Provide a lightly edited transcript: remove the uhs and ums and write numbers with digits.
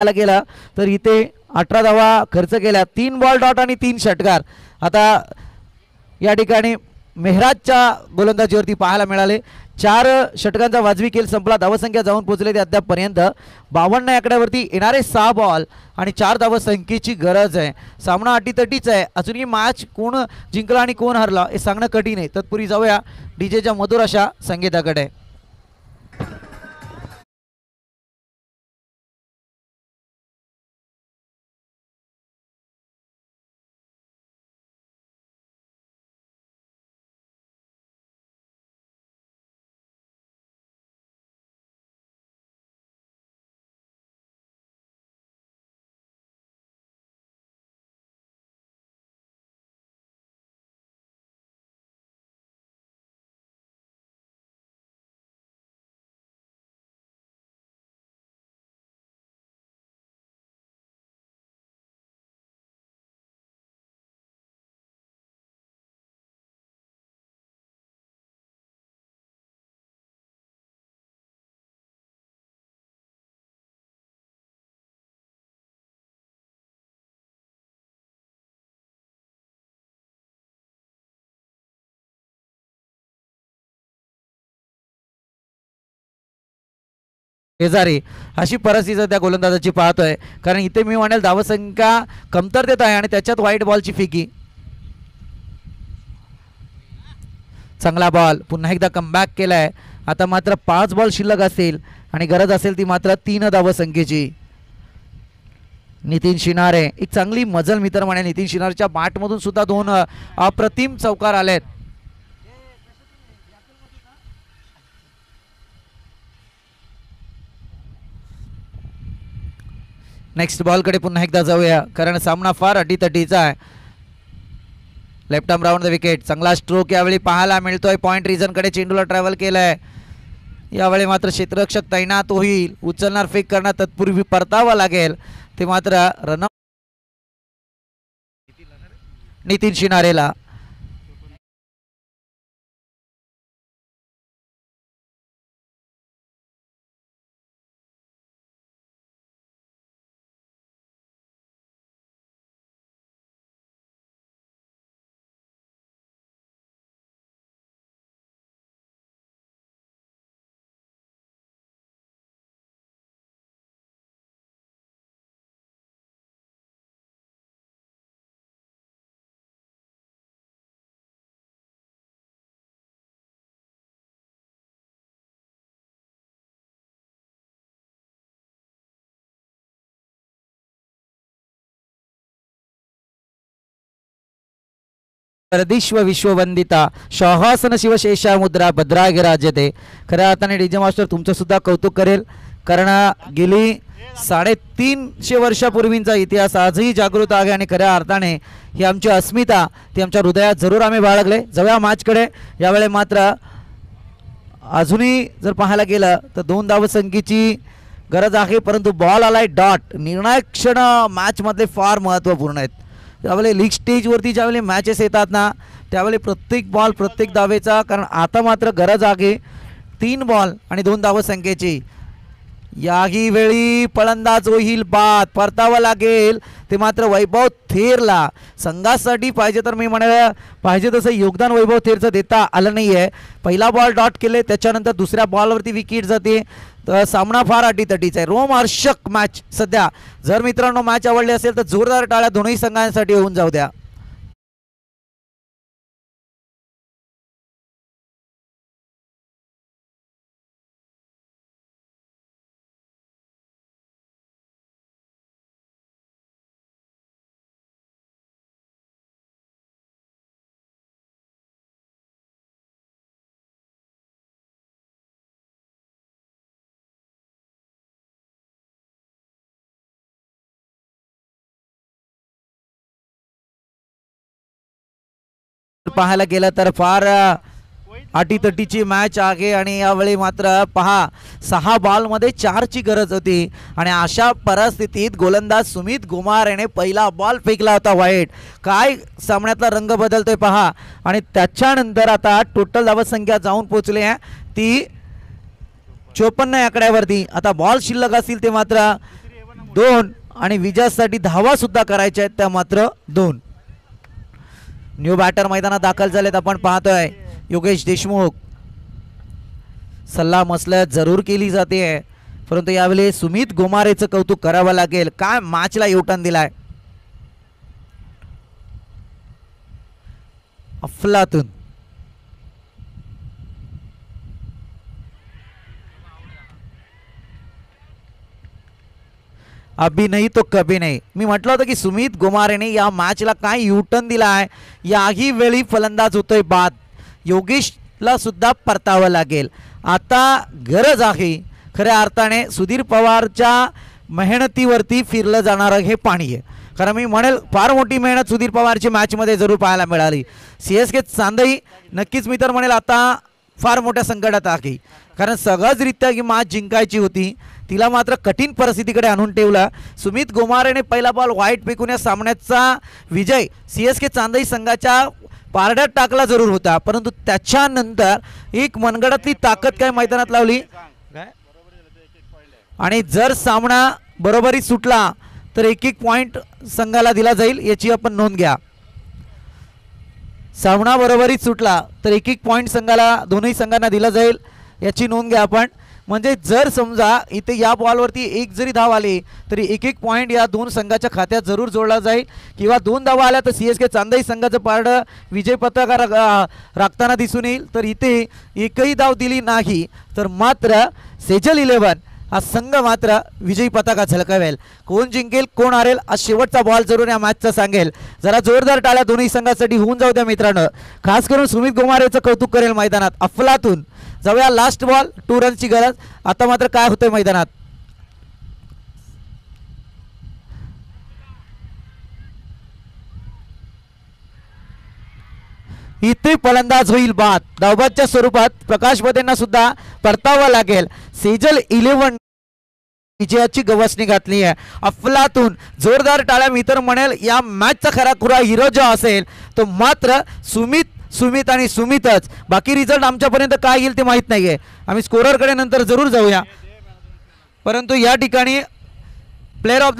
गेला तर इथे 18 धावा खर्च केल्या, 3 बॉल डॉट आणि 3 षटकार आता या ठिकाणी मेहराजच्या गोलंदाजीवरती पाहायला मिळाले। 4 षटकांचा वाजवी खेळ संपला, धावसंख्या जाऊन पोहोचले ते अद्यापपर्यंत 52 आकड्यावरती येणारे 6 बॉल आणि 4 धावसंख्येची गरज आहे। सामना अटीतटीच आहे, अजूनही मॅच कोण जिंकला आणि कोण हरला हे सांगणं कठीण आहे। तत्पूर्वी जाऊया डीजेच्या मधुर अशा संगीताकडे। शेजारी अशी परिस्थिती त्या गोलंदाजाची पाहतोय, कारण इथे मी म्हणेल धावसंख्या कमतरतेत आहे आणि त्याच्यात व्हाईट बॉलची फिकी। चांगला बॉल, पुन्हा एकदा कमबॅक केलाय। आता मात्र 5 बॉल शिल्लक असतील आणि गरज असेल ती मात्र 3 धावसंख्येची। नितीन शिनारे एक चांगली मजल मित्र म्हणे, नितीन शिनारेच्या बॅटमधून सुद्धा 2 अप्रतिम चौकार आलेत। नेक्स्ट बॉल कडे पुन्हा एकदा जाऊया, कारण सामना फार अटीतटीचा आहे। Left arm round the wicket, चांगला स्ट्रोक यावेळी पाहायला मिळतोय। पॉइंट रिजन कडे चेंडूला ट्रॅव्हल केलाय, यावेळी मात्र क्षेत्ररक्षक तैनात होईल, उचलणार फेक करणार तत्पूर्वी परतावा लागेल ते मात्र रन नितीन शिनारेला। परदिश्व विश्ववंदिता शहासन शिवशेषा मुद्रा भद्रागिराजते। खऱ्या अर्थाने डीजे मास्टर तुमचं सुद्धा कौतुक करेल, कारण गेली 350 वर्षापूर्वींचा इतिहास आजही जागृत आहे आणि खऱ्या अर्थाने ही आमची अस्मिता ती आमच्या हृदयात जरूर आम्ही बाळगले। जाऊया मॅचकडे। यावेळी मात्र अजूनही जर पाहायला गेलं तर 2 धावसंख्येची गरज आहे, परंतु बॉल आलाय डॉट। निर्णायक क्षण मॅच मधले फार महत्त्वपूर्ण आहेत। त्यावेळी लीग स्टेजवरती ज्यावेळी मॅचेस येतात ना, त्यावेळी प्रत्येक बॉल प्रत्येक धावेचा, कारण आता मात्र गरज आहे 3 बॉल आणि 2 धावसंख्येची। याही वेळी फलंदाज होईल बाद, परतावा लागेल ते मात्र वैभव थेरला। संघासाठी पाहिजे तर मी म्हणाल पाहिजे तसं योगदान वैभव थेरचं देता आलं नाही आहे। पहिला बॉल डॉट केले, त्याच्यानंतर दुसऱ्या बॉलवरती विकेट जाते। तर सामना फार अटीतटीचा आहे, रोमहर्षक मॅच सध्या। जर मित्रांनो मॅच आवडली असेल तर जोरदार टाळ्या दोन्ही संघांसाठी होऊन जाऊ द्या। पाहायला गेलं तर फार अटीतटीची मॅच आहे आणि यावेळी मात्र पहा 6 बॉलमध्ये 4 ची गरज होती आणि अशा परिस्थितीत गोलंदाज सुमित गुमार याने पहिला बॉल फेकला होता वाईट। काय सामन्यातला रंग बदलतोय पहा आणि त्याच्यानंतर आता टोटल धावसंख्या जाऊन पोहोचली आहे ती 54 आकड्यावरती। आता बॉल शिल्लक असतील ते मात्र 2 आणि विजयासाठी धावा सुद्धा करायच्या आहेत त्या मात्र 2. न्यू बॅटर मैदानात दाखल झालेत. आपण पाहतोय योगेश देशमुख. सल्ला मसलत जरूर केली जाते परंतु यावेळी सुमित गोमारेचं कौतुक करावं लागेल. काय मॅचला युटर्न दिलाय अफलातून. अभी नहीं तो कभी नहीं. मी म्हटलं होतं की सुमित गोमारेने या मॅचला काय युटर्न दिला आहे. याही वेळी फलंदाज होतोय बाद. योगेशला सुद्धा परतावं लागेल. आता गरज आहे खऱ्या अर्थाने सुधीर पवारच्या मेहनतीवरती फिरलं जाणारं हे पाणी आहे. कारण मी म्हणेल फार मोठी मेहनत सुधीर पवारची मॅचमध्ये जरूर पाहायला मिळाली. CSK चांदई नक्कीच मी तर म्हणेल आता फार मोठ्या संकटात आहे. कारण सहजरित्या ही मॅच जिंकायची होती तिला मात्र कठीण परिस्थितीकडे आणून ठेवला. सुमित गोमारेने पहिला बॉल वाईट फेकून या सामन्याचा विजय CSK चांदई संघाच्या पारड्यात टाकला जरूर होता परंतु त्याच्यानंतर एक मनगडातली ताकद काय मैदानात लावली आणि जर सामना बरोबरी सुटला तर 1-1 पॉइंट संघाला दिला जाईल याची आपण नोंद घ्या. सामना बरोबरीत सुटला तर 1-1 पॉइंट संघाला दोन्ही संघांना दिला जाईल याची नोंद घ्या आपण. म्हणजे जर समजा इथे या बॉलवरती 1 जरी धाव आली तरी 1-1 पॉइंट या 2 संघाच्या खात्यात जरूर जोडला जाईल किंवा 2 धावा आल्या तर CSK चांदई संघाचं पारडं विजय पताका राखताना दिसून येईल. तर इथे एकही धाव दिली नाही तर मात्र सेजल 11 हा संघ मात्र विजयी पताका झळकावेल. कोण जिंकेल कोण हारेल आज शेवटचा बॉल जरूर या मॅचचा सांगेल. जरा जोरदार टाळ्या दोन्ही संघासाठी होऊन जाऊ द्या मित्रांनो. खास करून सुमित गोमारेचं कौतुक करेल मैदानात अफलातून. जाऊया लास्ट बॉल 2 रनची गरज. आता मात्र काय होतंय मैदानात इथे फलंदाज होईल बाद. धावबादच्या स्वरूपात प्रकाश बदेंना सुद्धा परतावं लागेल. सेजल 11 विजयाची गवसणी घातली आहे. अफलातून जोरदार टाळ्या. मी तर म्हणेल या मॅचचा खरा खुरा हिरो जो असेल तो मात्र सुमित आणि सुमितच. बाकी रिझल्ट आमच्यापर्यंत काय येईल ते माहीत नाहीये. आम्ही स्कोररकडे नंतर जरूर जाऊया परंतु या ठिकाणी प्लेअर ऑफ